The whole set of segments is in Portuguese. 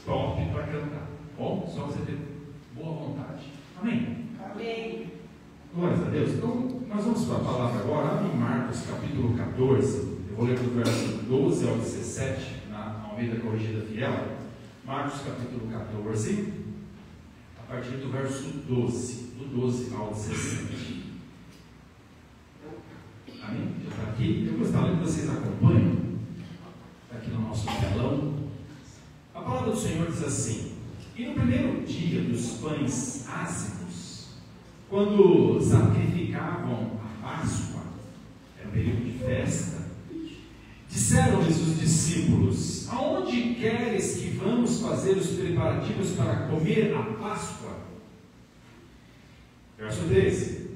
top para cantar. Bom, só você ter boa vontade. Amém? Amém. Glórias a Deus. Então, nós vamos para a palavra agora, em Marcos capítulo 14. Eu vou ler do verso 12 ao 17, na Almeida Corrigida Fiel. Marcos capítulo 14, a partir do verso 12, do 12 ao 17. Amém? Já está aqui. Eu gostaria que vocês acompanhem. Está aqui no nosso telão. A palavra do Senhor diz assim: e no primeiro dia dos pães ácimos, quando sacrificavam a Páscoa, era um período de festa, disseram-lhes os discípulos: aonde queres que vamos fazer os preparativos para comer a Páscoa? Verso 13.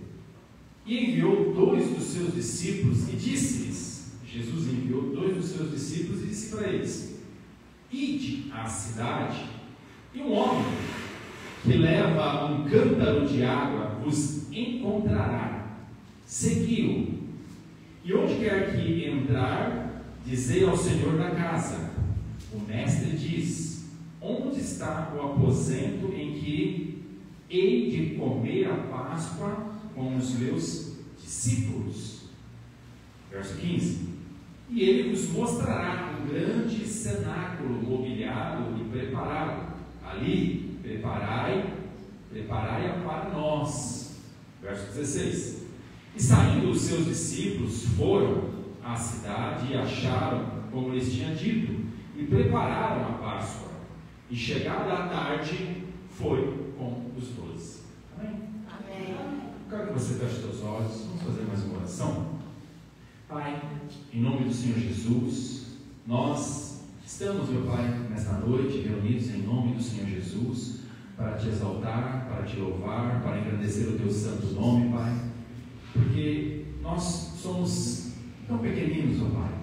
E enviou 2 dos seus discípulos e disse-lhes, Jesus enviou 2 dos seus discípulos e disse para eles: ide à cidade, e um homem que leva um cântaro de água vos encontrará. Segui-o. E onde quer que entrar, dizei ao Senhor da casa: o mestre diz, onde está o aposento em que hei de comer a Páscoa com os meus discípulos? Verso 15. E ele vos mostrará um grande cenáculo mobiliado e preparado. Ali, preparai-a para nós. Verso 16. E saindo os seus discípulos, foram à cidade e acharam como lhes tinha dito, e prepararam a Páscoa. E chegada a tarde, foi com os 12. Amém? Amém. Quero que você feche seus olhos. Vamos fazer mais uma oração. Pai, em nome do Senhor Jesus, nós estamos, meu Pai, nesta noite reunidos em nome do Senhor Jesus, para te exaltar, para te louvar, para engrandecer o teu santo nome, Pai, porque nós somos tão pequeninos, ó Pai,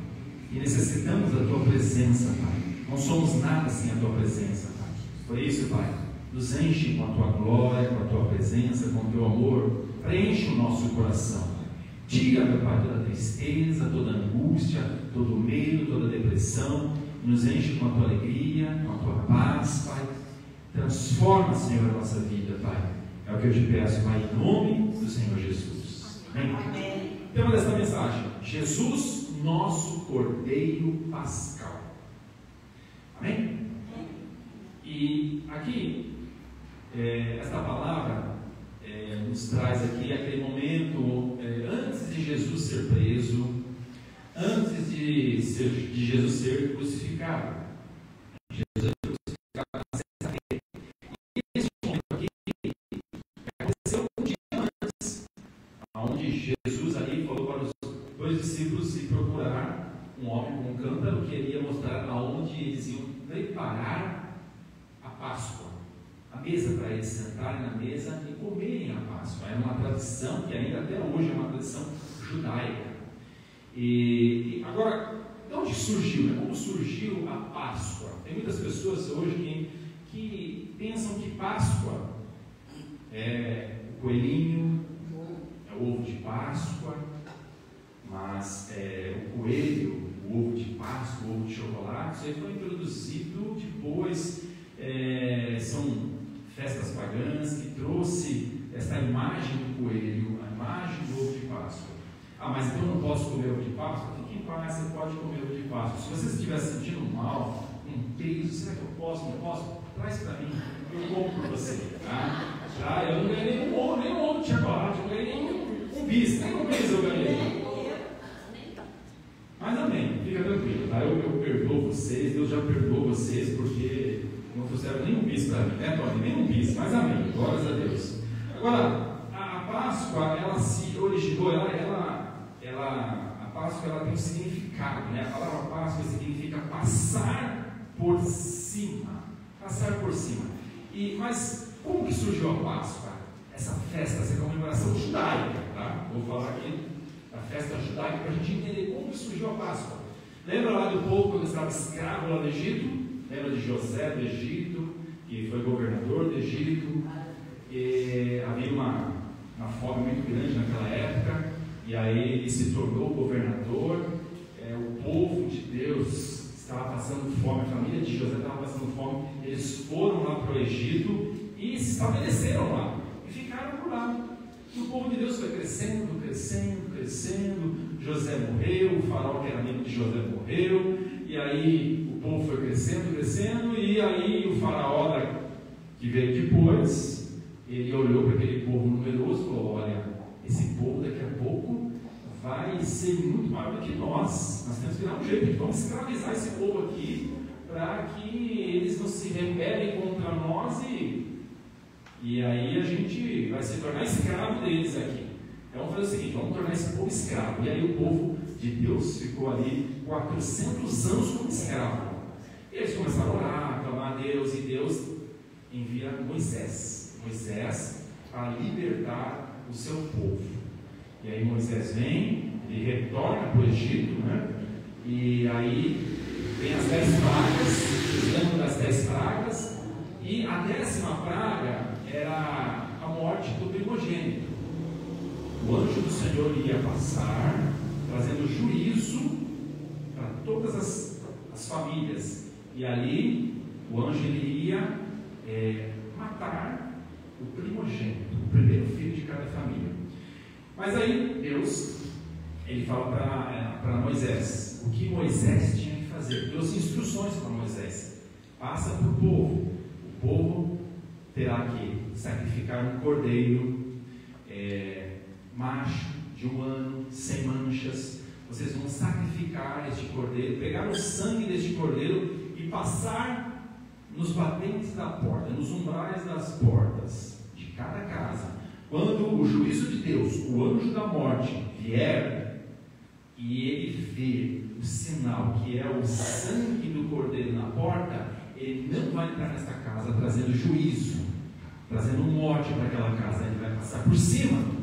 e necessitamos da tua presença, Pai. Não somos nada sem a tua presença, Pai. Por isso, Pai, nos enche com a tua glória, com a tua presença, com o teu amor, preenche o nosso coração. Tira, meu Pai, toda tristeza, toda angústia, todo medo, toda depressão, nos enche com a tua alegria, com a tua paz, Pai. Transforma, Senhor, a nossa vida, Pai. É o que eu te peço, Pai, em nome do Senhor Jesus. Amém? Amém. Tema desta mensagem: Jesus, nosso Cordeiro Pascal. Amém? E aqui, esta palavra nos traz aqui aquele momento antes de Jesus ser preso, antes de Jesus ser crucificado. Jesus é crucificado na sexta-feira. E esse momento aqui aconteceu um dia antes, onde Jesus ali falou para os 2 discípulos se procurar um homem com um cântaro que iria mostrar aonde eles iam preparar a Páscoa. A mesa para eles sentarem na mesa e comerem a Páscoa. Era uma tradição que ainda até hoje é uma tradição judaica. E agora, de onde surgiu? Né? Como surgiu a Páscoa? Tem muitas pessoas hoje que pensam que Páscoa é o coelhinho, é o ovo de Páscoa, mas o coelho, o ovo de Páscoa, o ovo de chocolate, isso aí foi introduzido depois. São festas pagãs que trouxe essa imagem do coelho, a imagem do ovo de Páscoa. Ah, mas então eu não posso comer ovo de Páscoa? Fique em paz, você pode comer ovo de Páscoa. Se você estiver sentindo mal, um peso, será que eu posso? Não posso? Traz para mim, eu compro para você. Tá? Eu não ganhei nem um ovo de chocolate, eu ganhei nem um bis, nem um bis eu ganhei. Mas amém, fica tranquilo, tá? Eu perdoo vocês, Deus já perdoou vocês, porque não trouxeram nenhum bis para mim, né, Tony? Nem um bis, mas amém, glórias a Deus. Agora, a Páscoa, ela se originou, a Páscoa ela tem um significado, né? A palavra Páscoa significa passar por cima. Passar por cima. Mas como que surgiu a Páscoa? Essa festa, essa comemoração judaica, tá? Vou falar aqui da festa judaica para a gente entender como que surgiu a Páscoa. Lembra lá do povo quando estava escravo lá no Egito? Lembra de José do Egito, que foi governador do Egito? E havia uma fome muito grande naquela época, e aí ele se tornou governador. O povo de Deus estava passando fome, a família de José estava passando fome, eles para o Egito e se estabeleceram lá e ficaram por lá. E o povo de Deus foi crescendo, crescendo, crescendo. José morreu, o faraó que era amigo de José morreu, e aí o povo foi crescendo, crescendo, e aí o faraó que veio depois, ele olhou para aquele povo numeroso e falou: olha, esse povo daqui a pouco vai ser muito maior do que nós temos que dar um jeito, vamos escravizar esse povo aqui, para que eles não se rebelem contra nós, e aí a gente vai se tornar escravo deles aqui. Então vamos fazer o seguinte, vamos tornar esse povo escravo. E aí o povo de Deus ficou ali 400 anos como escravo. E eles começaram a orar, a clamar a Deus, e Deus envia Moisés para libertar o seu povo. E aí Moisés vem, ele retorna para o Egito, né? E aí vem as 10 pragas, lembram das 10 pragas, e a 10ª praga era a morte do primogênito. O anjo do Senhor ia passar, trazendo juízo para todas as famílias, e ali o anjo ia matar o primogênito, o primeiro filho de cada família. Mas aí Deus, ele fala para Moisés o que Moisés tinha que fazer. Deu as instruções para Moisés: passa para o povo terá que sacrificar um cordeiro macho de 1 ano, sem manchas. Vocês vão sacrificar este cordeiro, pegar o sangue deste cordeiro e passar nos batentes da porta, nos umbrais das portas de cada casa. Quando o juízo de Deus, o anjo da morte, vier e ele vê o sinal que é o sangue do cordeiro na porta, ele não vai entrar nesta casa trazendo juízo, trazendo morte para aquela casa, ele vai passar por cima.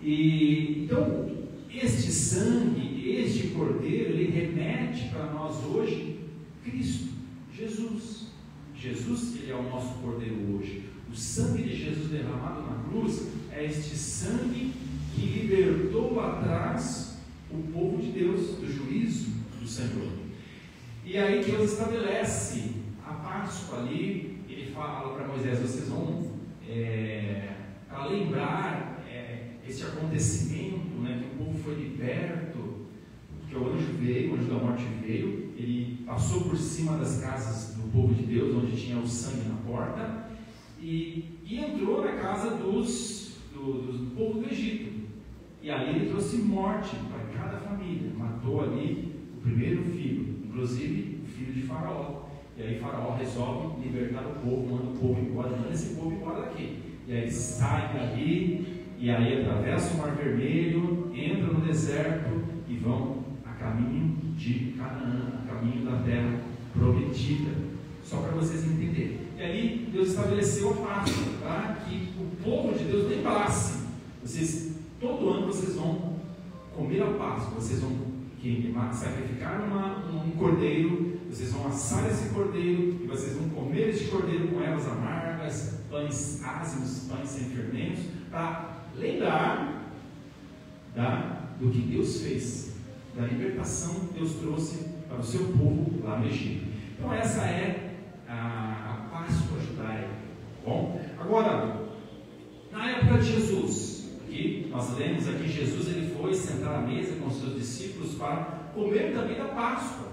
E então este sangue, este cordeiro, ele remete para nós hoje Cristo, Jesus. Jesus, ele é o nosso cordeiro hoje. O sangue de Jesus derramado na cruz é este sangue que libertou lá atrás o povo de Deus do juízo do Senhor. E aí Deus estabelece a Páscoa ali. Ele fala para Moisés: vocês vão para lembrar este acontecimento, né, que o povo foi liberto, porque o anjo veio, o anjo da morte veio, ele passou por cima das casas do povo de Deus, onde tinha o sangue na porta, e entrou na casa do povo do Egito, e ali ele trouxe morte para cada família, matou ali o primeiro filho, inclusive o filho de Faraó. E aí Faraó resolve libertar o povo, manda o povo embora, manda esse povo embora daqui. E aí eles saem dali, e aí atravessam o Mar Vermelho, entram no deserto e vão a caminho de Canaã, a caminho da terra prometida. Só para vocês entenderem. E aí Deus estabeleceu a Páscoa, para que o povo de Deus lembrasse: todo ano vocês vão comer a Páscoa, vocês vão sacrificar um cordeiro, vocês vão assar esse cordeiro, e vocês vão comer este cordeiro com ervas amargas, pães ácidos, pães sem fermentos, para lembrar do que Deus fez, da libertação que Deus trouxe para o seu povo lá no Egito. Então essa é a Páscoa judaica. Bom, agora, na época de Jesus, aqui, nós lemos aqui, Jesus ele foi sentar à mesa com os seus discípulos para comer também da Páscoa,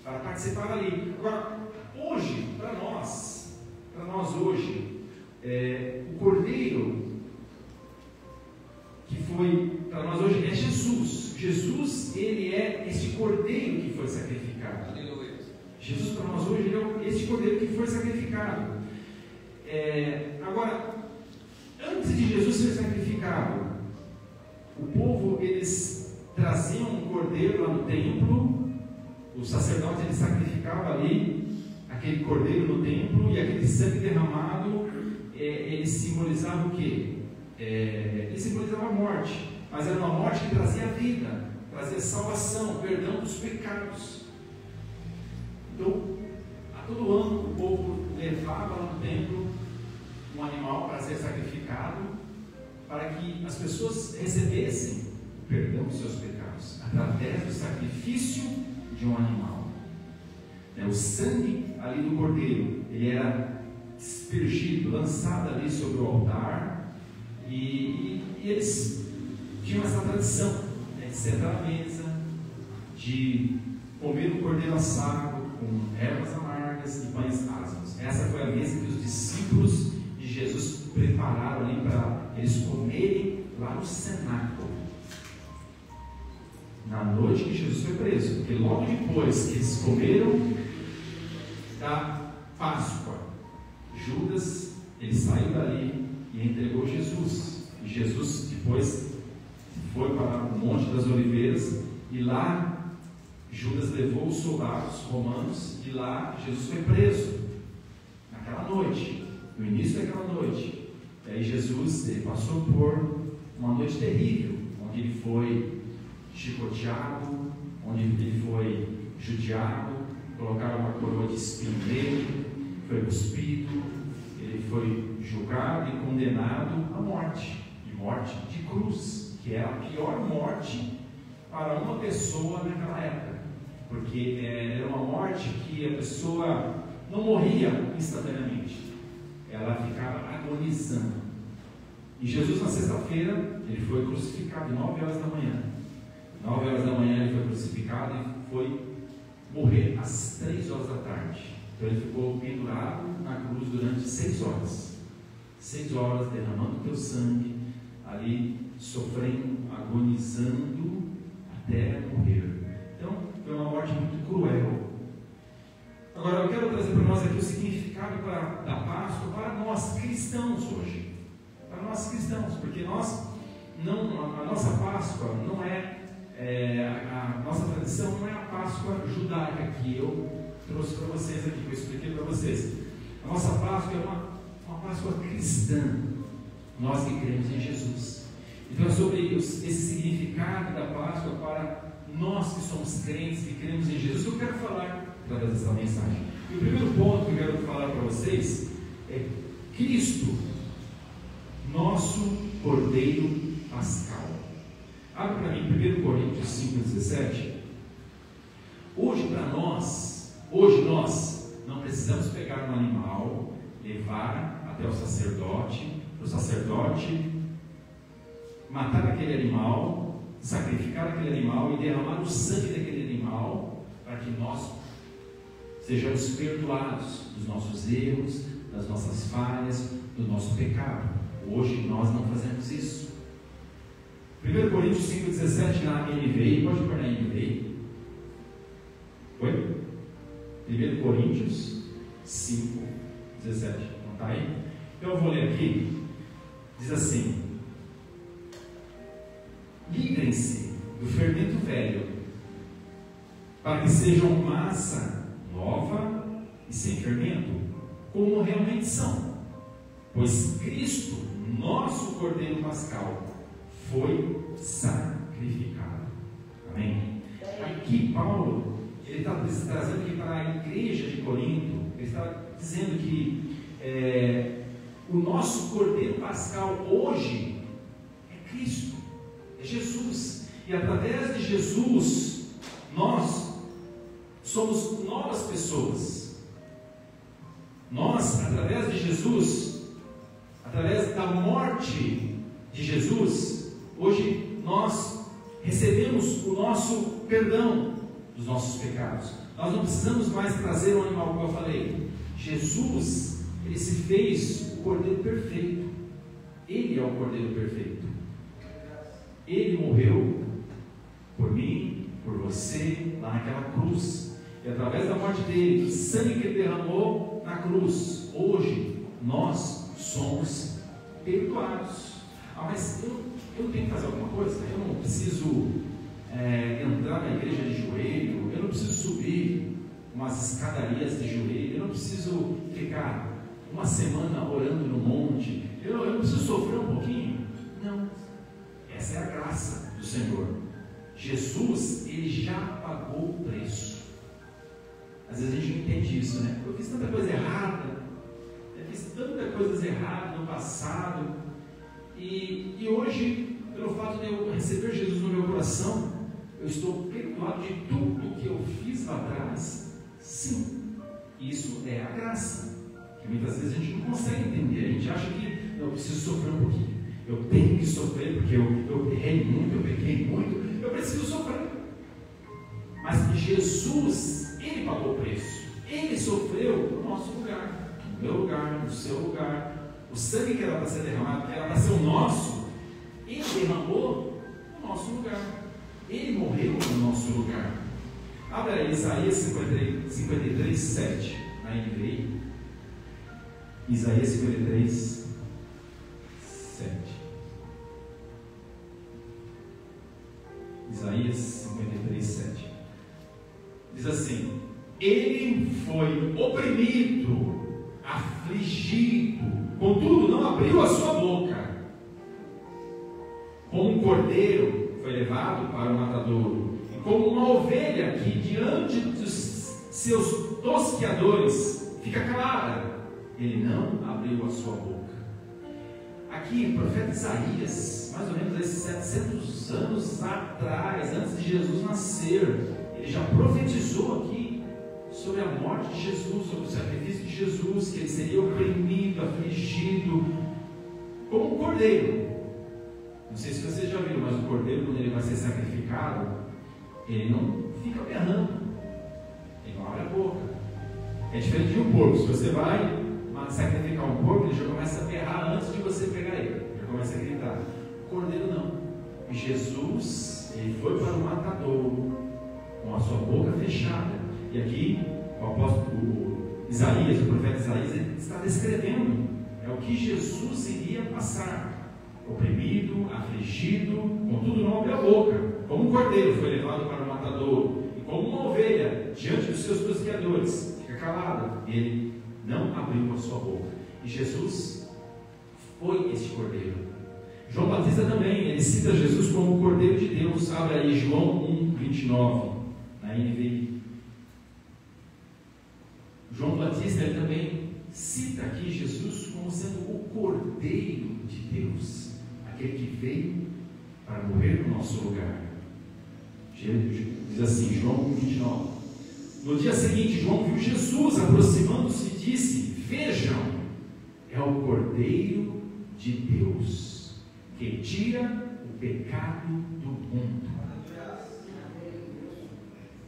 para participar ali. Agora, hoje, para nós hoje, o cordeiro que foi para nós hoje é Jesus. Jesus, ele é esse cordeiro que foi sacrificado. Jesus para nós hoje é esse cordeiro que foi sacrificado. Agora, antes de Jesus ser sacrificado, o povo, eles traziam um cordeiro lá no templo, o sacerdote ele sacrificava ali aquele cordeiro no templo, e aquele sangue derramado, ele simbolizava o quê? Ele simbolizava a morte, mas era uma morte que trazia vida, trazia salvação, perdão dos pecados. Então, a todo ano o povo levava lá no templo um animal para ser sacrificado, para que as pessoas recebessem o perdão dos seus pecados através do sacrifício de um animal. O sangue ali do cordeiro, ele era aspergido, lançado ali sobre o altar, e eles tinham essa tradição, de sentar à mesa, de comer o cordeiro assado com ervas amargas e pães asmos. Essa foi a mesa que os discípulos de Jesus prepararam ali para eles comerem lá no cenáculo, na noite que Jesus foi preso, porque logo depois que eles comeram da Páscoa, Judas, ele saiu dali e entregou Jesus, e Jesus depois foi para o Monte das Oliveiras, e lá Judas levou os soldados romanos, e lá Jesus foi preso, naquela noite, no início daquela noite. E aí Jesus, ele passou por uma noite terrível, onde ele foi chicoteado, onde ele foi judiado, colocaram uma coroa de espinho nele, foi cuspido, ele foi julgado e condenado à morte, e morte de cruz, que era a pior morte para uma pessoa naquela época, porque era uma morte que a pessoa não morria instantaneamente, ela ficava agonizando. E Jesus, na sexta-feira, ele foi crucificado, 9 horas da manhã. 9 horas da manhã ele foi crucificado e foi morrer às 3 horas da tarde. Então ele ficou pendurado na cruz durante 6 horas. 6 horas derramando o teu sangue, ali sofrendo, agonizando até morrer. Então foi uma morte muito cruel. Agora eu quero trazer para nós aqui o significado da Páscoa para nós cristãos hoje. Para nós cristãos, porque a nossa Páscoa não a nossa tradição não é a Páscoa judaica que eu trouxe para vocês aqui, que eu expliquei para vocês. A nossa Páscoa é uma Páscoa cristã, nós que cremos em Jesus. Então é sobre esse significado da Páscoa para nós que somos crentes, que cremos em Jesus, eu quero falar através dessa mensagem. E o primeiro ponto que eu quero falar para vocês é Cristo, nosso Cordeiro Pascal. Abre para mim 1 Coríntios 5,17. Hoje nós não precisamos pegar um animal, levar até o sacerdote, para o sacerdote matar aquele animal, sacrificar aquele animal e derramar o sangue daquele animal, para que nós sejamos perdoados dos nossos erros, das nossas falhas, do nosso pecado. Hoje nós não fazemos isso. 1 Coríntios 5,17 na NVI, pode pôr na NVI? Oi? 1 Coríntios 5,17, não está aí? Então eu vou ler aqui, diz assim: livrem-se do fermento velho, para que sejam massa nova e sem fermento, como realmente são, pois Cristo, nosso Cordeiro Pascal, foi sacrificado. Amém? Aqui Paulo, ele está trazendo aqui para a igreja de Corinto, ele está dizendo que o nosso Cordeiro Pascal hoje é Cristo, é Jesus, e através de Jesus nós somos novas pessoas. Nós, através de Jesus, através da morte de Jesus, hoje nós recebemos o nosso perdão dos nossos pecados. Nós não precisamos mais trazer um animal, como eu falei. Jesus, ele se fez o Cordeiro perfeito. Ele é o Cordeiro perfeito. Ele morreu por mim, por você, lá naquela cruz. E através da morte dele, do sangue que ele derramou na cruz, hoje nós somos perdoados. Mas eu tenho que fazer alguma coisa? Eu não preciso entrar na igreja de joelho, eu não preciso subir umas escadarias de joelho, eu não preciso ficar uma semana orando no monte, eu não preciso sofrer um pouquinho. Não, essa é a graça do Senhor. Jesus, ele já pagou o preço. Às vezes a gente não entende isso, né? Eu fiz tanta coisa errada, no passado, e hoje, pelo fato de eu receber Jesus no meu coração, eu estou perdoado de tudo que eu fiz lá atrás, Sim, isso é a graça, que muitas vezes a gente não consegue entender. A gente acha que eu preciso sofrer um pouquinho, eu tenho que sofrer porque eu errei muito, eu pequei muito, eu preciso sofrer. Mas Jesus, Ele pagou o preço, Ele sofreu no nosso lugar, no meu lugar, no seu lugar. O sangue que era para ser derramado, que era para ser o nosso, Ele derramou no nosso lugar, Ele morreu no nosso lugar. Abra aí Isaías 53, 7, na NVI. Isaías 53, 7. Isaías 53, 7. Diz assim: Ele foi oprimido, afligido, contudo não abriu a sua boca. Como um cordeiro foi levado para o matadouro, e como uma ovelha que diante dos seus tosqueadores fica calada, ele não abriu a sua boca. Aqui o profeta Isaías, mais ou menos esses 700 anos atrás, antes de Jesus nascer, ele já profetizou aqui sobre a morte de Jesus, sobre o sacrifício de Jesus, que ele seria oprimido, afligido, como um cordeiro. Não sei se vocês já viram, mas o cordeiro, quando ele vai ser sacrificado, ele não fica berrando, ele não abre a boca. É diferente de um porco. Se você vai sacrificar um porco, ele já começa a berrar antes de você pegar ele, já começa a gritar. O cordeiro não. E Jesus, ele foi para o matadouro com a sua boca fechada. E aqui o apóstolo Isaías, o profeta Isaías, ele está descrevendo o que Jesus iria passar: oprimido, afligido, contudo não abriu a boca, como um cordeiro foi levado para o matadouro, e como uma ovelha diante dos seus tosqueadores fica calado, ele não abriu a sua boca. E Jesus foi esse cordeiro. João Batista também, ele cita Jesus como o cordeiro de Deus. Abra aí João 1:29 na NVI. João Batista, ele também cita aqui Jesus como sendo o cordeiro de Deus, aquele que veio para morrer no nosso lugar. Diz assim, João 1:29. No dia seguinte, João viu Jesus aproximando-se e disse: Vejam, é o Cordeiro de Deus, que tira o pecado do mundo.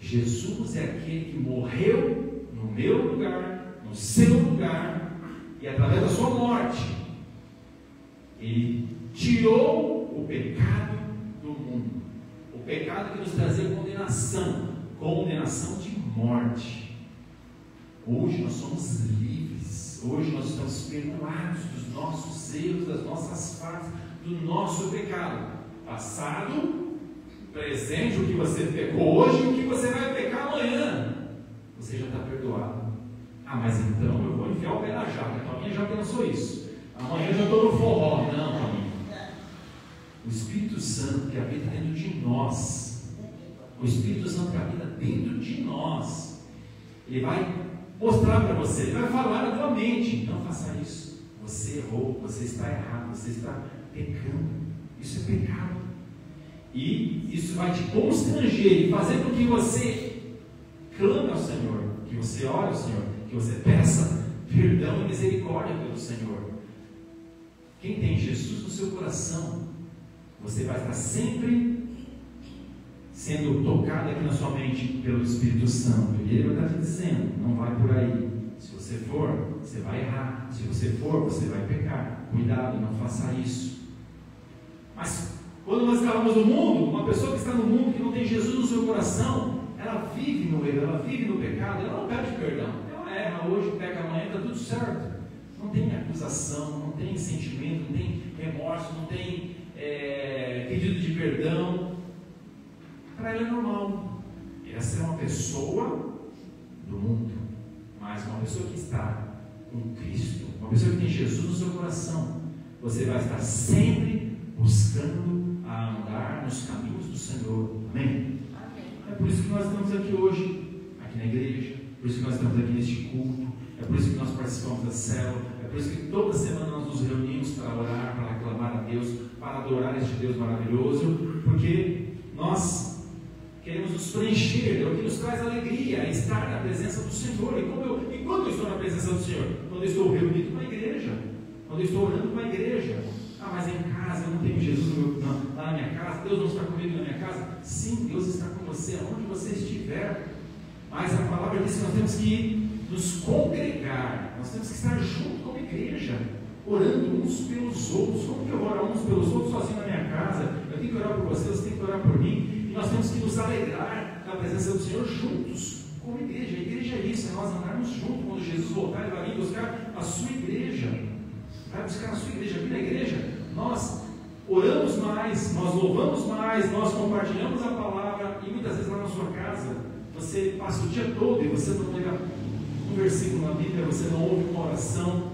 Jesus é aquele que morreu no meu lugar, no seu lugar, e através da sua morte, ele tirou o pecado do mundo. O pecado que nos trazia condenação de morte. Hoje nós somos livres. Hoje nós estamos perdoados dos nossos erros, das nossas falhas, do nosso pecado passado, presente, o que você pecou hoje e o que você vai pecar amanhã. Você já está perdoado. Ah, mas então eu vou enfiar o pé na jaca. A Tominha já pensou isso. Amanhã eu já estou no forró. Não, Tominha. O Espírito Santo que habita dentro de nós, o Espírito Santo que habita dentro de nós, ele vai mostrar para você, ele vai falar na tua mente: não faça isso, você errou, você está errado, você está pecando, isso é pecado. E isso vai te constranger e fazer com que você clame ao Senhor, que você ore ao Senhor, que você peça perdão e misericórdia pelo Senhor. Quem tem Jesus no seu coração, você vai estar sempre sendo tocado aqui na sua mente pelo Espírito Santo. E Ele vai estar te dizendo: não vai por aí. Se você for, você vai errar. Se você for, você vai pecar. Cuidado, não faça isso. Mas quando nós estávamos no mundo, uma pessoa que está no mundo, que não tem Jesus no seu coração, ela vive no erro, ela vive no pecado, ela não pede perdão. Ela erra hoje, peca amanhã, está tudo certo. Não tem acusação, não tem sentimento, não tem remorso, não tem pedido de perdão. Para ela é normal. Essa é uma pessoa do mundo, mas uma pessoa que está com Cristo, uma pessoa que tem Jesus no seu coração, você vai estar sempre buscando a andar nos caminhos do Senhor. Amém? É por isso que nós estamos aqui hoje, aqui na igreja, por isso que nós estamos aqui neste culto, é por isso que nós participamos da célula, é por isso que toda semana nós nos reunimos para orar, para aclamar a Deus, para adorar este Deus maravilhoso, porque nós queremos nos preencher, é o que nos traz alegria, é estar na presença do Senhor. E quando eu estou na presença do Senhor? Quando eu estou reunido com a igreja, quando eu estou orando com a igreja. Ah, mas em casa, eu não tenho Jesus lá na minha casa, Deus não está comigo na minha casa. Sim, Deus está com você, aonde você estiver. Mas a palavra diz que nós temos que nos congregar, nós temos que estar junto com a igreja, orando uns pelos outros. Como que eu oro uns pelos outros sozinho na minha casa? Eu tenho que orar por você, você tem que orar por mim. E nós temos que nos alegrar na presença do Senhor juntos, como igreja. A igreja é isso, é nós andarmos juntos. Quando Jesus voltar, Ele vai vir buscar a sua igreja. Vai buscar a sua igreja. Aqui na igreja, nós oramos mais, nós louvamos mais, nós compartilhamos a palavra. E muitas vezes lá na sua casa, você passa o dia todo e você não lê um versículo na Bíblia, você não ouve uma oração.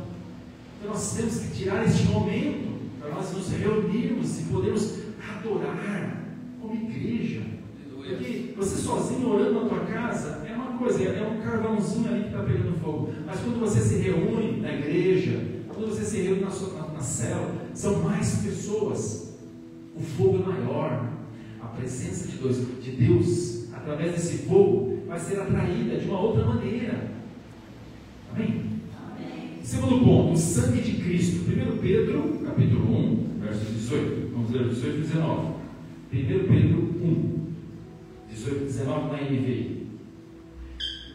Então nós temos que tirar este momento para nós nos reunirmos e podermos adorar como igreja. Porque você sozinho orando na tua casa é uma coisa, é um carvãozinho ali que está pegando fogo. Mas quando você se reúne na igreja, quando você se reúne na célula, são mais pessoas, o fogo é maior. A presença de Deus através desse fogo vai ser atraída de uma outra maneira. Amém? Segundo ponto, o sangue de Cristo. 1 Pedro, capítulo 1, verso 18. Vamos ler 18 e 19. 1 Pedro 1, 18 e 19 na NVI.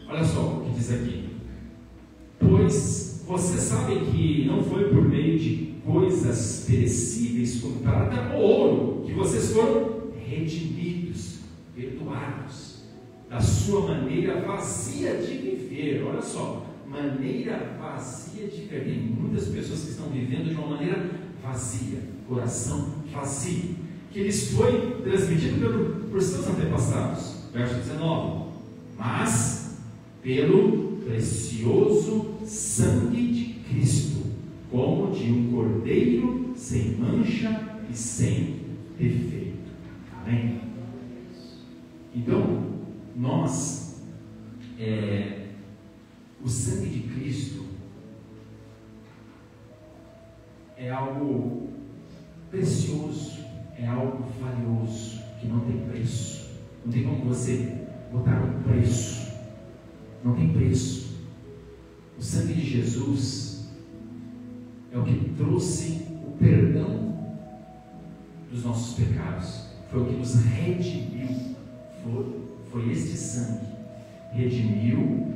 Olha só o que diz aqui. Pois você sabe que não foi por meio de coisas perecíveis como prata ou ouro que vocês foram redimidos, perdoados da sua maneira vazia de viver. Olha só, maneira vazia de viver. Tem muitas pessoas que estão vivendo de uma maneira vazia, coração vazio, que lhes foi transmitido por seus antepassados. Verso 19. Mas pelo precioso sangue de Cristo, como de um cordeiro sem mancha e sem defeito. Amém? Então, nós, o sangue de Cristo é algo precioso, é algo valioso, que não tem preço. Não tem como você botar um preço. Não tem preço. O sangue de Jesus é o que trouxe o perdão dos nossos pecados. Foi o que nos redimiu. Foi este sangue. Redimiu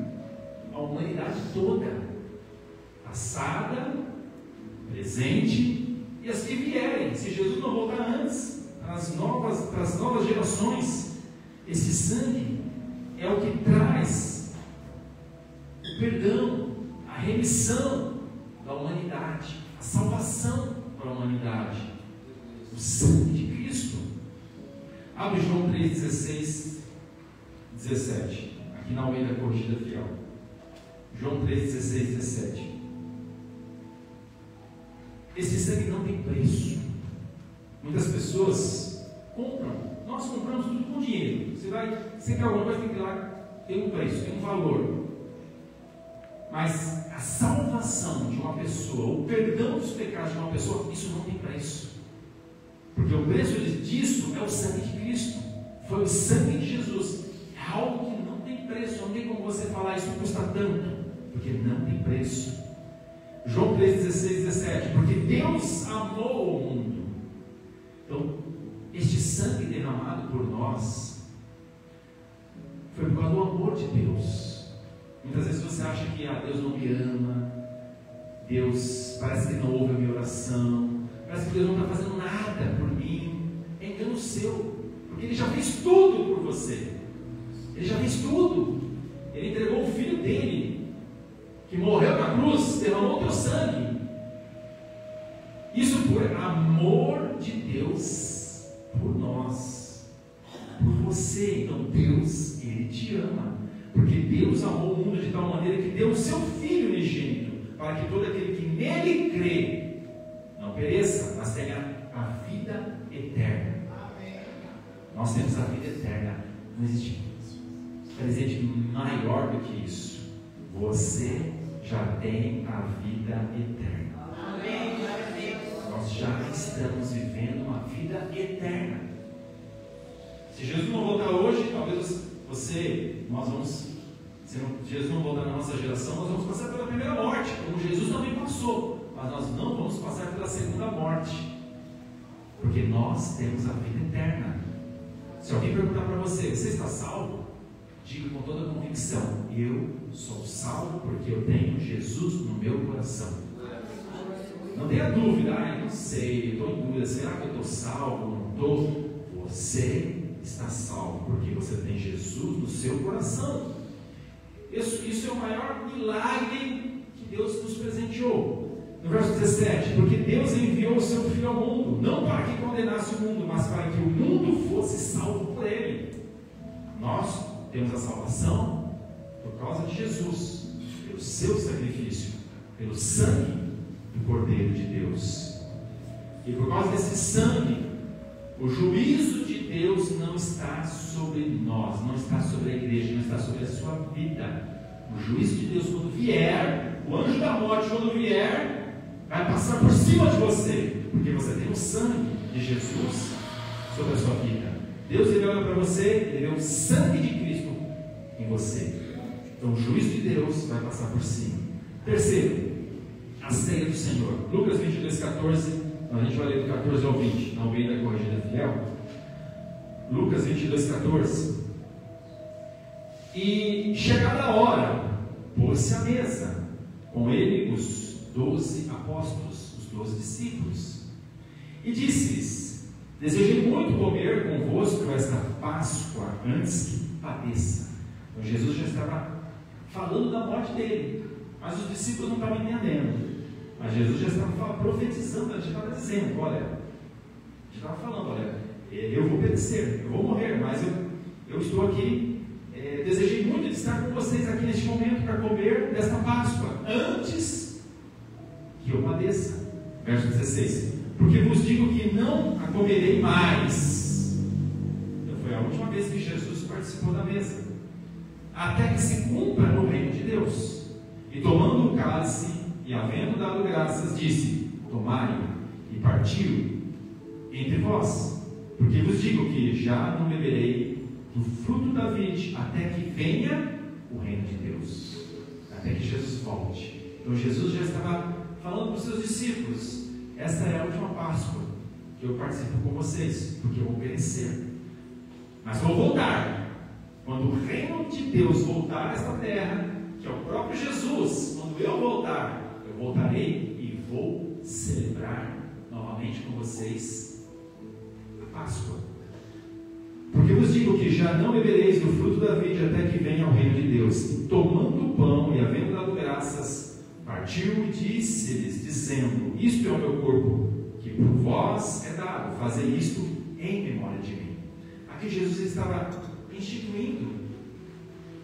a humanidade toda. Passada, presente e as que vierem. Se Jesus não voltar antes, para as novas gerações, esse sangue é o que traz o perdão, a remissão da humanidade, a salvação para a humanidade. O sangue de Cristo. Abre João 3, 16, 17. Aqui na Almeida Corrigida Fiel. João 3, 16, 17. Esse sangue não tem preço. Muitas pessoas compram. Nós compramos tudo com dinheiro. Você quer alguma coisa, tem que ir lá, tem um preço, tem um valor. Mas a salvação de uma pessoa, o perdão dos pecados de uma pessoa, isso não tem preço. Porque o preço disso é o sangue de Cristo. Foi o sangue de Jesus. É algo que não tem preço. Não tem como você falar isso custa tanto. Porque não tem preço. João 3, 16, 17. Porque Deus amou o mundo. Então, este sangue derramado por nós foi por causa do amor de Deus. Muitas vezes você acha que Deus não me ama, Deus parece que não ouve a minha oração, parece que Deus não está fazendo nada por mim. É engano seu, porque Ele já fez tudo por você. Ele já fez tudo. Ele entregou o Filho dele, que morreu na cruz, derramou o teu sangue. Isso por amor de Deus por nós, por você. Então Deus, Ele te ama, porque Deus amou o mundo de tal maneira que deu o seu Filho unigênito, para que todo aquele que nele crê não pereça, mas tenha a vida eterna. Amém. Nós temos a vida eterna. Não existe presente maior do que isso. Você já tem a vida eterna. Amém. Nós já estamos vivendo uma vida eterna. Se Jesus não voltar hoje, talvez se Jesus não voltar na nossa geração, nós vamos passar pela primeira morte, como Jesus também passou, mas nós não vamos passar pela segunda morte, porque nós temos a vida eterna. Se alguém perguntar para você está salvo? Diga com toda a convicção: eu sou salvo porque eu tenho Jesus no meu coração. Não tenha dúvida: eu não sei, eu estou em dúvida, será que eu estou salvo? Não estou? Você está salvo porque você tem Jesus no seu coração. Isso é o maior milagre que Deus nos presenteou. No verso 17: porque Deus enviou o seu Filho ao mundo, não para que condenasse o mundo, mas para que o mundo fosse salvo por ele. Nós temos a salvação por causa de Jesus, pelo seu sacrifício, pelo sangue do Cordeiro de Deus. E por causa desse sangue, o juízo de Deus não está sobre nós, não está sobre a igreja, não está sobre a sua vida. O juízo de Deus, quando vier, o anjo da morte, quando vier, vai passar por cima de você, porque você tem o sangue de Jesus sobre a sua vida. Deus, ele olha para você, ele vê o sangue de Cristo em você. Então o juízo de Deus vai passar por cima. Terceiro, a ceia do Senhor. Lucas 22:14. A gente vai ler do 14 ao 20, na Almeida Corrigida Fiel. Lucas 22:14. E chegada a hora, pôs-se à mesa, com ele os 12 apóstolos, os 12 discípulos, e disse-lhes: desejei muito comer convosco esta Páscoa antes que padeça. Então Jesus já estava falando da morte dele, mas os discípulos não estavam entendendo. Mas Jesus já estava profetizando, já estava dizendo: olha, já estava falando, olha, eu vou perecer, eu vou morrer, mas eu estou aqui, desejei muito de estar com vocês aqui neste momento para comer desta Páscoa, antes que eu padeça. Verso 16: porque vos digo que não a comerei mais. Então foi a última vez que Jesus participou da mesa, até que se cumpra no reino de Deus. E tomando o cálice, e havendo dado graças, disse: tomai, e partiu entre vós, porque vos digo que já não beberei do fruto da vide, até que venha o reino de Deus, até que Jesus volte. Então Jesus já estava falando para os seus discípulos: esta é a última Páscoa que eu participo com vocês, porque eu vou perecer, mas vou voltar. Quando o reino de Deus voltar a esta terra, que é o próprio Jesus, quando eu voltar, eu voltarei e vou celebrar novamente com vocês a Páscoa. Porque vos digo que já não bebereis do fruto da vide até que venha o reino de Deus. E tomando o pão e havendo dado graças, partiu e disse-lhes, dizendo: isto é o meu corpo, que por vós é dado, fazei isto em memória de mim. Aqui Jesus estava instituindo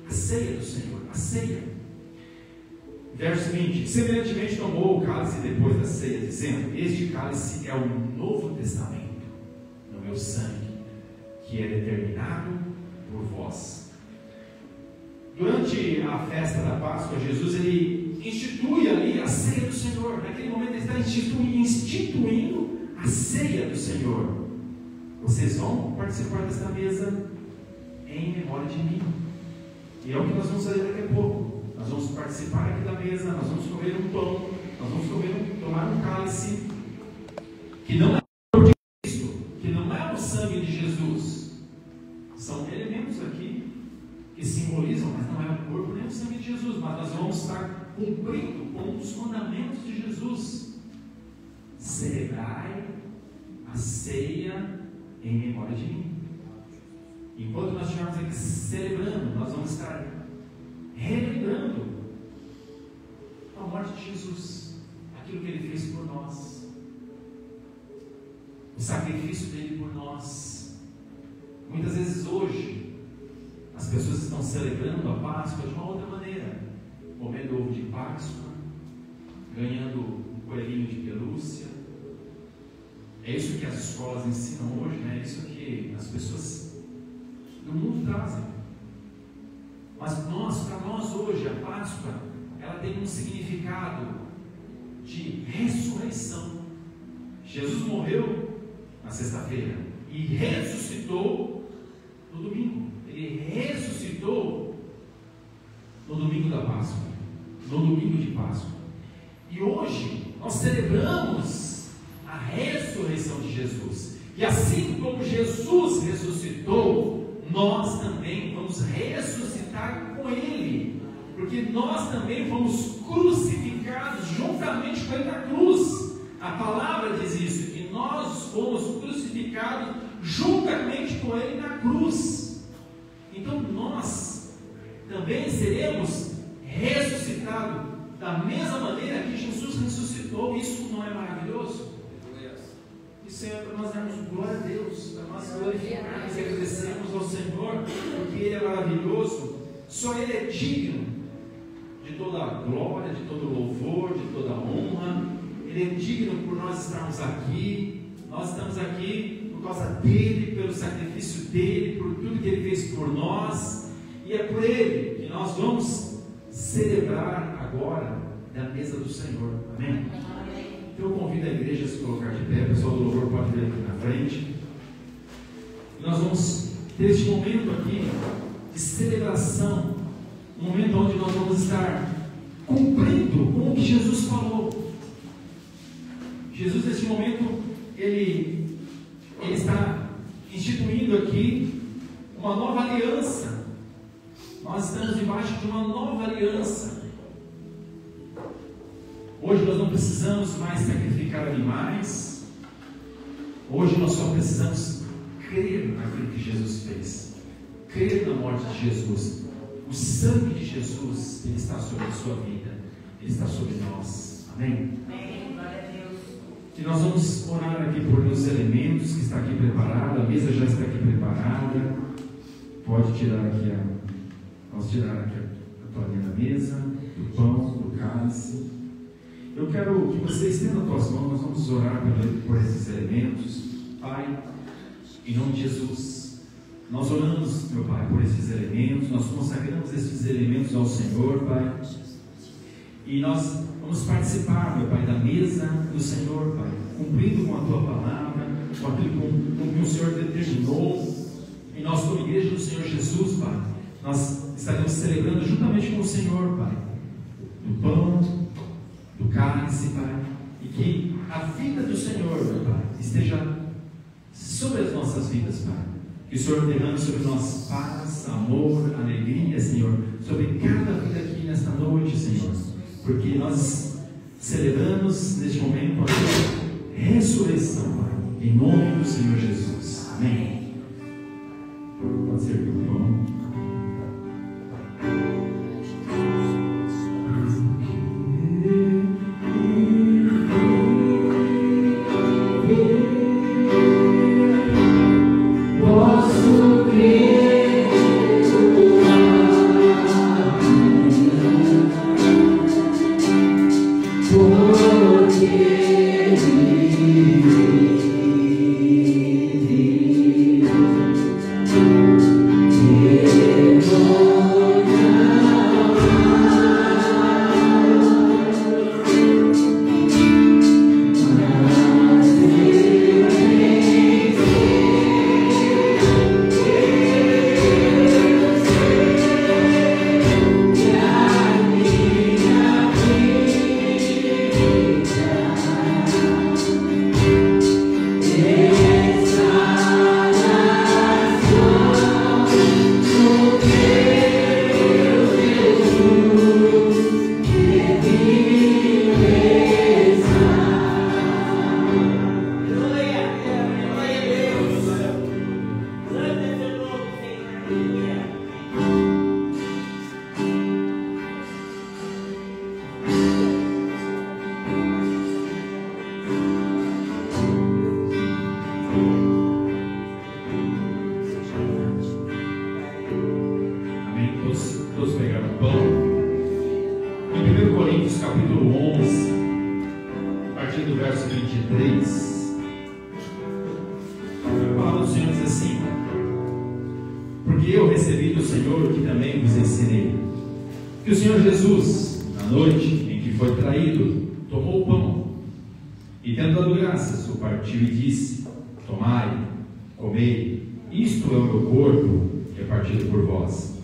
a ceia do Senhor, a ceia. Verso 20: semelhantemente tomou o cálice depois da ceia, dizendo: este cálice é o novo testamento no meu sangue, que é determinado por vós. Durante a festa da Páscoa, Jesus ele institui ali a ceia do Senhor. Naquele momento ele está instituindo a ceia do Senhor. Vocês vão participar desta mesa em memória de mim. E é o que nós vamos fazer daqui a pouco. Nós vamos participar aqui da mesa, nós vamos comer um pão, nós vamos tomar um cálice, que não é o corpo de Cristo, que não é o sangue de Jesus. São elementos aqui que simbolizam, mas não é o corpo nem o sangue de Jesus. Mas nós vamos estar cumprindo com os mandamentos de Jesus. Celebrai a ceia em memória de mim. Enquanto nós estivermos aqui celebrando, nós vamos estar relembrando a morte de Jesus, aquilo que ele fez por nós, o sacrifício dele por nós. Muitas vezes hoje as pessoas estão celebrando a Páscoa de uma outra maneira, comendo ovo de Páscoa, ganhando um coelhinho de pelúcia. É isso que as escolas ensinam hoje, né? É isso que as pessoas do mundo trazem. Mas para nós hoje, a Páscoa, ela tem um significado de ressurreição. Jesus morreu na sexta-feira e ressuscitou no domingo de Páscoa. E hoje nós celebramos a ressurreição de Jesus. E assim como Jesus ressuscitou, nós também vamos ressuscitar com Ele, porque nós também fomos crucificados juntamente com Ele na cruz. A palavra diz isso, que nós fomos crucificados juntamente com Ele na cruz. Então nós também seremos ressuscitados da mesma maneira que Jesus ressuscitou. Isso não é maravilhoso? Isso é para nós darmos glória a Deus, para nós glorificarmos e agradecermos ao Senhor, porque Ele é maravilhoso. Só Ele é digno de toda a glória, de todo o louvor, de toda a honra. Ele é digno por nós estarmos aqui. Nós estamos aqui por causa dEle, pelo sacrifício dEle, por tudo que Ele fez por nós. E é por Ele que nós vamos celebrar agora da mesa do Senhor. Amém? Então eu convido a igreja a se colocar de pé. O pessoal do louvor pode vir aqui na frente. E nós vamos ter este momento aqui de celebração, um momento onde nós vamos estar cumprindo com o que Jesus falou. Jesus, nesse momento, ele está instituindo aqui uma nova aliança. Nós estamos debaixo de uma nova aliança. Hoje nós não precisamos mais sacrificar animais. Hoje nós só precisamos crer naquilo que Jesus fez, crer na morte de Jesus. O sangue de Jesus, ele está sobre a sua vida, ele está sobre nós. Amém? Amém. Glória a Deus. E nós vamos orar aqui por os elementos que está aqui preparado. A mesa já está aqui preparada. Pode tirar aqui vamos tirar aqui a toalhinha da mesa, do pão, do cálice. Eu quero que você estenda as tuas mãos. Nós vamos orar por esses elementos. Pai, em nome de Jesus, nós oramos, meu Pai, por esses elementos. Nós consagramos esses elementos ao Senhor, Pai. E nós vamos participar, meu Pai, da mesa do Senhor, Pai, cumprindo com a Tua palavra, com aquilo com que o Senhor determinou. E nós, como igreja do Senhor Jesus, Pai, nós estaremos celebrando juntamente com o Senhor, Pai, do pão, do cálice, Pai, e que a vida do Senhor, meu Pai, esteja sobre as nossas vidas, Pai. Que o Senhor derrame sobre nós paz, amor, alegria, Senhor, sobre cada vida aqui nesta noite, Senhor, porque nós celebramos neste momento a tua ressurreição, Pai, em nome do Senhor Jesus. Amém. Pode servir o pão. Que o Senhor Jesus, na noite em que foi traído, tomou o pão e, tendo dado graças, o partiu e disse: tomai, comei, isto é o meu corpo que é partido por vós.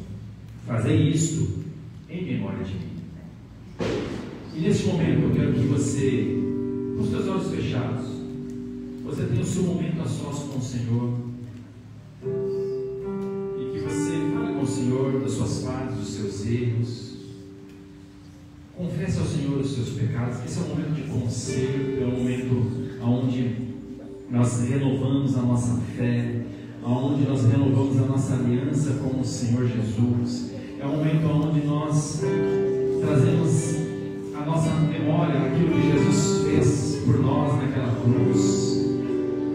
Fazei isto em memória de mim. E nesse momento eu quero que você, com os seus olhos fechados, você tenha o seu momento a sós com o Senhor. E que você fale com o Senhor das suas falhas, dos seus erros. Confesse ao Senhor os seus pecados. Esse é um momento de conselho, é um momento onde nós renovamos a nossa fé, onde nós renovamos a nossa aliança com o Senhor Jesus. É um momento onde nós trazemos a nossa memória aquilo que Jesus fez por nós naquela cruz.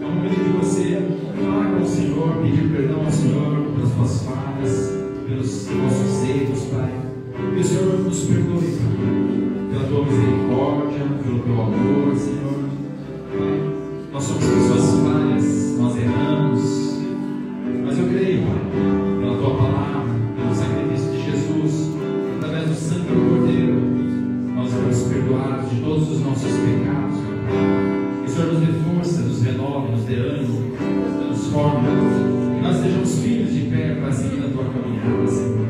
É um momento de você falar com o Senhor, pedir perdão ao Senhor pelas suas falhas, pelos nossos erros, Pai. Que o Senhor nos perdoe, Pai, pela tua misericórdia, pelo teu amor, Senhor. Pai, nós somos pessoas falhas, nós erramos, mas eu creio, Pai, pela tua palavra, pelo sacrifício de Jesus, através do sangue do Cordeiro, nós somos perdoados de todos os nossos pecados, Pai. Que o Senhor nos dê força, nos renove, nos dê ânimo, nos transforme, que nós sejamos filhos de pé para seguir a tua caminhada, Senhor.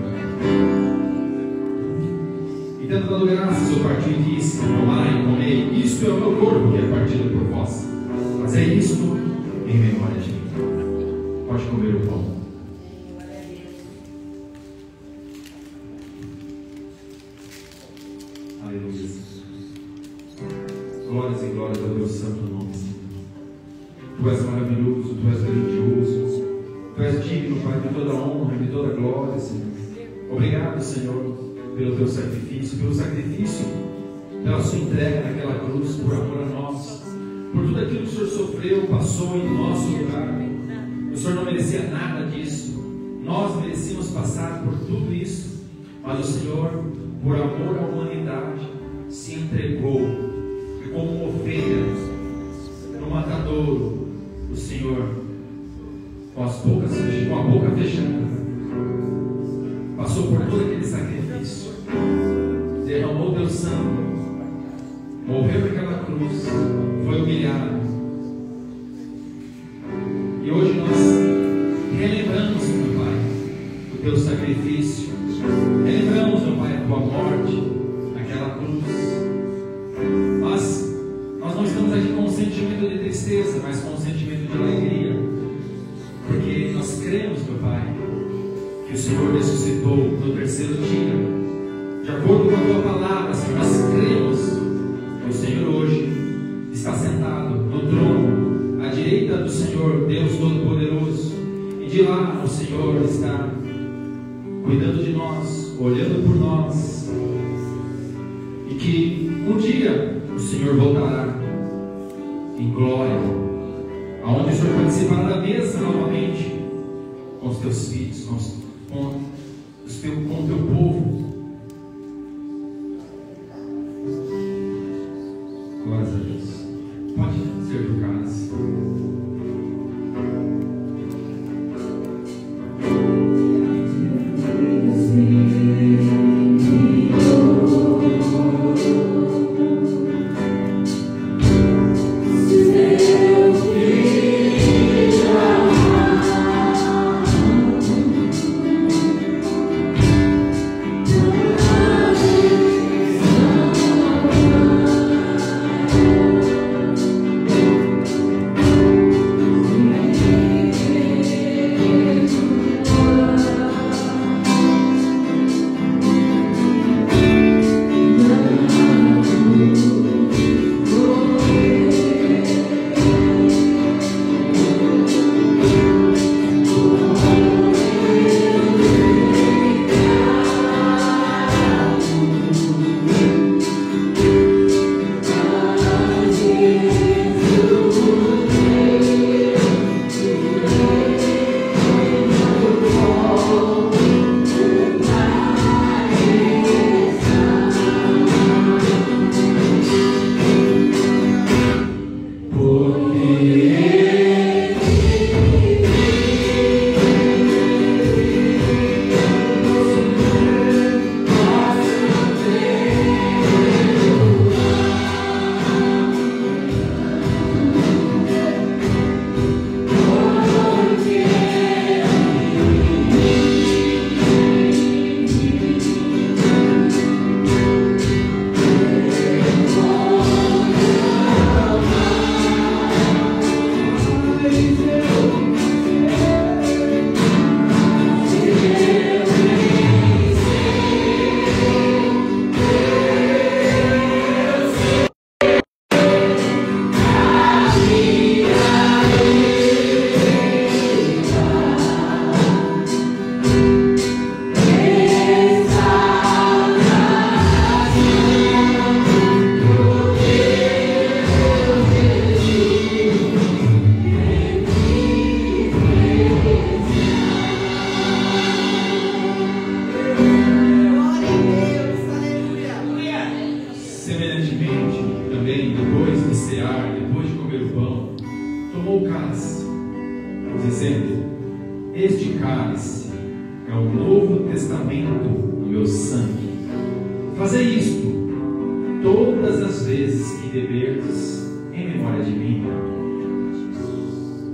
E tendo dado graças, eu parti e disse: tomai e comei, isto é o meu corpo que é partido por vós. Mas é isto em memória de mim. Pode comer o pão. Aleluia. Glórias e glórias ao teu santo nome, Senhor. Tu és maravilhoso, tu és grandioso, tu és digno, Pai, de toda honra e de toda glória, Senhor. Obrigado, Senhor, pelo teu sacrifício, pela sua entrega naquela cruz, por amor a nós, por tudo aquilo que o Senhor sofreu, passou em nosso lugar. O Senhor não merecia nada disso, nós merecíamos passar por tudo isso, mas o Senhor, por amor à humanidade, se entregou, e como uma ovelha no matadouro, o Senhor, com a boca fechada, passou por todo aquele sacrifício, derramou teu sangue, morreu naquela cruz, foi humilhado. E hoje nós relembramos, meu Pai, o teu sacrifício, relembramos, meu Pai, a tua morte naquela cruz. Mas nós não estamos aqui com um sentimento de tristeza, mas com um sentimento de alegria, porque nós cremos, meu Pai, que o Senhor ressuscitou no terceiro dia. De acordo com a tua palavra, Senhor, nós cremos que o Senhor hoje está sentado no trono, à direita do Senhor, Deus Todo-Poderoso, e de lá o Senhor está cuidando de nós, olhando por nós, e que um dia o Senhor voltará em glória, aonde o Senhor participará da mesa novamente com os teus filhos, com o teu povo. Glórias a Deus. Pode ser do cálice. semelhantemente, também, depois de cear, depois de comer o pão, tomou o cálice, dizendo: este cálice é o novo testamento do meu sangue. Fazei isto todas as vezes que beberdes em memória de mim.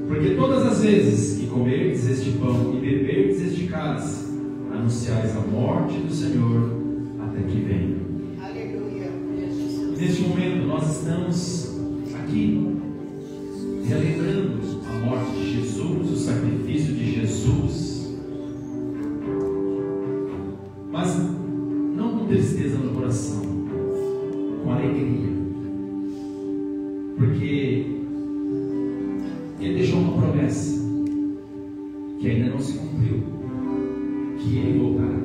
Porque todas as vezes que comerdes este pão e beberdes este cálice, anunciais a morte do Senhor até que venha. Aleluia. Neste momento nós estamos aqui relembrando a morte de Jesus, o sacrifício de Jesus, mas não com tristeza no coração, com alegria, porque Ele deixou uma promessa que ainda não se cumpriu, que Ele voltará.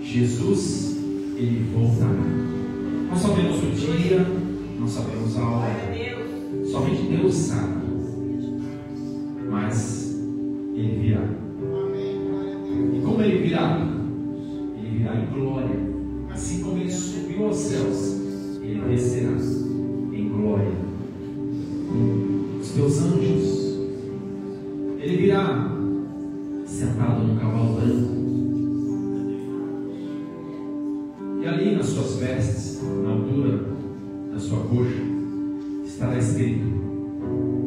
Jesus, Ele voltará. Não sabemos o dia, não sabemos a hora, somente Deus sabe, mas Ele virá. E como Ele virá? Ele virá em glória. Assim como Ele subiu aos céus, Ele descerá em glória com os teus anjos. Ele virá sentado no cavalo branco, e ali nas suas vestes, na altura da sua coxa, estará escrito: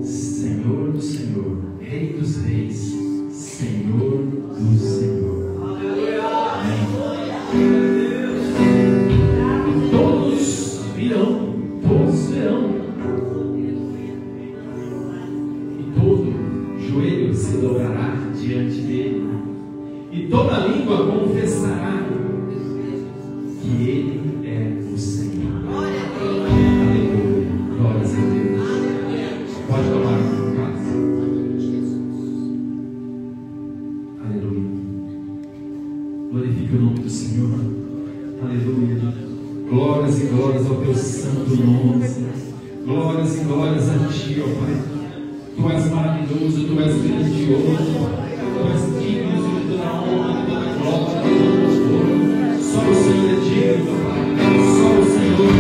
Senhor do Senhor, Rei dos Reis, Senhor do Senhor. Amém. E todos virão, todos verão, e todo joelho se dobrará diante dele, e toda língua confessará que Ele é o Senhor. Aleluia. Glórias a Deus. Pode tomar um cálice. Aleluia. Glorifique o nome do Senhor. Aleluia. Glórias e glórias ao teu santo nome, Senhor. Glórias e glórias a ti, ó Pai. Tu és maravilhoso, tu és grandioso, tu és digno de toda a honra, de toda a glória, de todo o louvor. Só o Senhor é digno, Pai. Só o Senhor.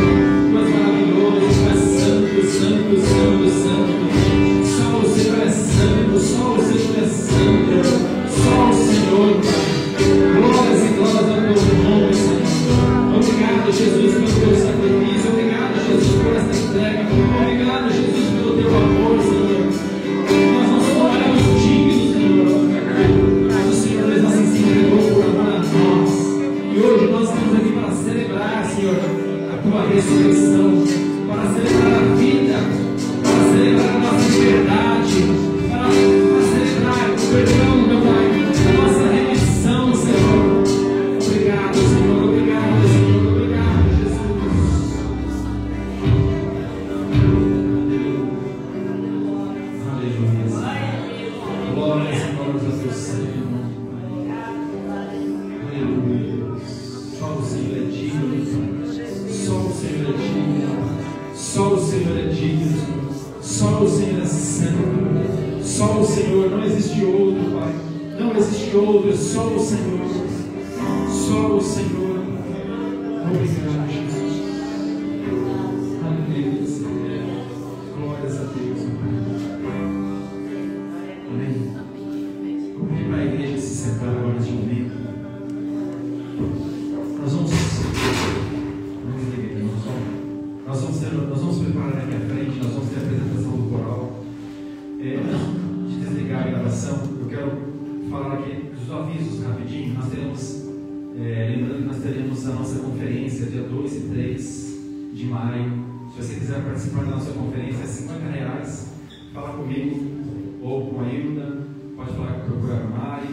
Tu és maravilhoso, tu és santo, santo, santo, santo. Só o Senhor é santo, só o Senhor é santo. Só o Senhor, Pai. Glórias e glórias ao teu nome, Senhor. Obrigado, Jesus, pelo teu sacrifício. Obrigado, Jesus, por esta entrega. Obrigado, Jesus, pelo teu amor, Senhor. Nós não somos dignos, Senhor, mas o Senhor mesmo assim se entregou por amor a nós. E hoje nós estamos aqui para celebrar, Senhor, a tua ressurreição, para celebrar a vida, para celebrar a nossa liberdade, para celebrar o perdão, meu Pai, a nossa remissão, Senhor. Obrigado, Senhor, obrigado, Senhor, obrigado, Jesus. Aleluia, Senhor. Glórias e glórias ao teu santo nome, Pai. Aleluia. Só o Senhor é digno, Pai. Só o Senhor é digno. Só o Senhor é digno. Só o Senhor é santo. Só o Senhor, não existe outro, Pai. Não existe outro, é só o Senhor. Só o Senhor. Obrigado, Jesus. Aleluia, Senhor. Glórias a Deus, Pai. Amém. Convido para a igreja se sentar agora neste momento. Nós vamos preparar aqui à frente, nós vamos ter a apresentação do coral. Antes de desligar a gravação, eu quero falar aqui dos avisos rapidinho. Nós teremos, lembrando que nós teremos a nossa conferência dia 2 e 3 de maio. Se você quiser participar da nossa conferência, é R$50. Fala comigo ou com a Hilda, pode falar com a Mari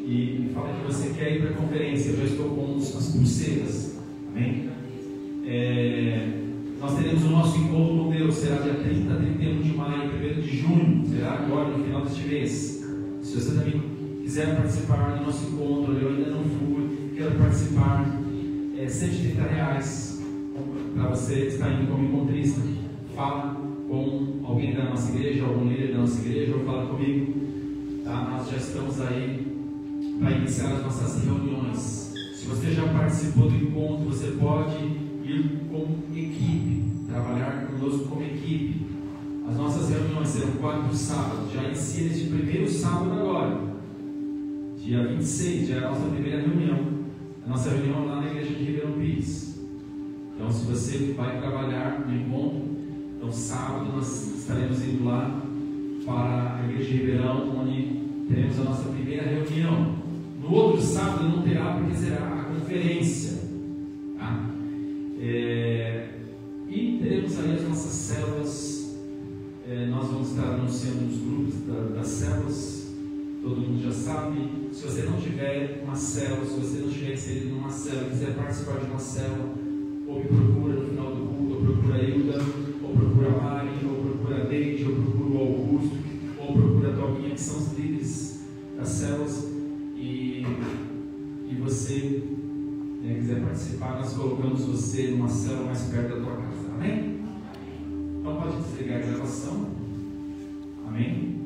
e fala que você quer ir para a conferência. Eu já estou com as pulseiras. Amém? Nós teremos o nosso encontro com Deus, será dia 30, 31 de maio, 1º de junho, será agora no final deste mês. Se você também quiser participar do nosso encontro, eu ainda não fui, quero participar, R$130 para você estar indo como encontrista. Fala com alguém da nossa igreja, algum líder da nossa igreja, ou fala comigo, tá? Nós já estamos aí para iniciar as nossas reuniões. Se você já participou do encontro, você pode ir como equipe. As nossas reuniões serão 4 sábados. Já inicia neste primeiro sábado agora. Dia 26, já é a nossa primeira reunião. A nossa reunião lá na igreja de Ribeirão Pires. Então, se você vai trabalhar no encontro, então sábado nós estaremos indo lá para a igreja de Ribeirão, onde teremos a nossa primeira reunião. No outro sábado não terá, porque será a conferência. Tá? E teremos aí as nossas células. Nós vamos estar anunciando os grupos das células. Todo mundo já sabe. Se você não tiver uma célula, se você não estiver inserido numa célula, quiser participar de uma célula, ou me procura no final do culto, ou procura a Hilda, ou procura a Mari, ou procura a Deide, ou procura o Augusto, ou procura a Tominha, que são os líderes das células, e você quiser participar, nós colocamos você numa célula mais perto da tua casa. Amém? Então pode desligar a gravação. Amém?